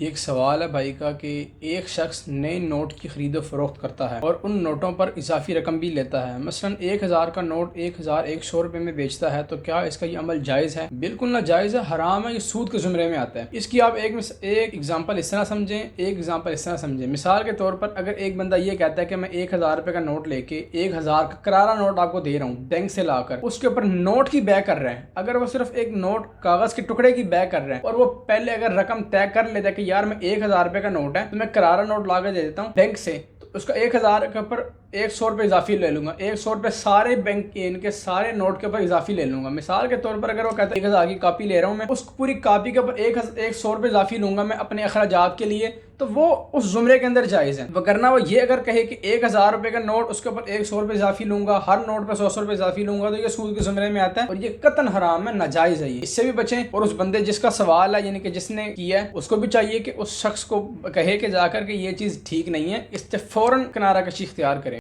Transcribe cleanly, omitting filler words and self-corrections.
ایک سوال ہے بھائی کا کہ ایک شخص نئے نوٹ کی خرید و فروخت کرتا ہے اور ان نوٹوں پر اضافی رقم بھی لیتا ہے، مثلا 1000 کا نوٹ 1100 روپے میں بیچتا ہے، تو کیا اس کا یہ عمل جائز ہے؟ بالکل ناجائز ہے، حرام ہے، یہ سود کے زمرے میں آتا ہے۔ اس کی آپ ایک ایگزامپل اس طرح سمجھیں، ایک ایگزامپل اس طرح سمجھیں۔ مثال کے طور پر اگر ایک بندہ یہ کہتا ہے کہ میں 1000 روپے کا نوٹ لے کے 1000 کا کرارا نوٹ آپ کو دے رہا ہوں بینک سے لا کر، اس کے اوپر نوٹ کی بے کر رہے ہیں، اگر وہ صرف ایک نوٹ کاغذ کے ٹکڑے کی بے کر رہے ہیں اور وہ پہلے اگر رقم طے کر لیتا ہے کہ یار میں 1000 روپے کا نوٹ ہے تو میں کرارا نوٹ لا کے دے دیتا ہوں بینک سے، تو اس کا 1000 کے اوپر 100 روپے اضافی لے لوں گا، 100 روپے سارے بینک ان کے سارے نوٹ کے اوپر اضافی لے لوں گا۔ مثال کے طور پر اگر وہ کہتا ہے 1000 کی کاپی لے رہا ہوں میں، اس پوری کاپی کے اوپر 100 روپے اضافی لوں گا میں اپنے اخراجات کے لیے، تو وہ اس زمرے کے اندر جائز ہے۔ وگرنہ وہ یہ اگر کہے کہ 1000 روپے کا نوٹ اس کے اوپر 100 روپے اضافی لوں گا، ہر نوٹ پہ 100 روپے اضافی لوں گا، تو یہ سود کے زمرے میں آتا ہے اور یہ قطعاً حرام ہے، ناجائز ہے۔ یہ اس سے بھی بچیں، اور اس بندے جس کا سوال ہے یعنی کہ جس نے کیا ہے اس کو بھی چاہیے کہ اس شخص کو کہے کہ جا کر کہ یہ چیز ٹھیک نہیں ہے، اس سے فوراً کنارہ کشی اختیار کریں۔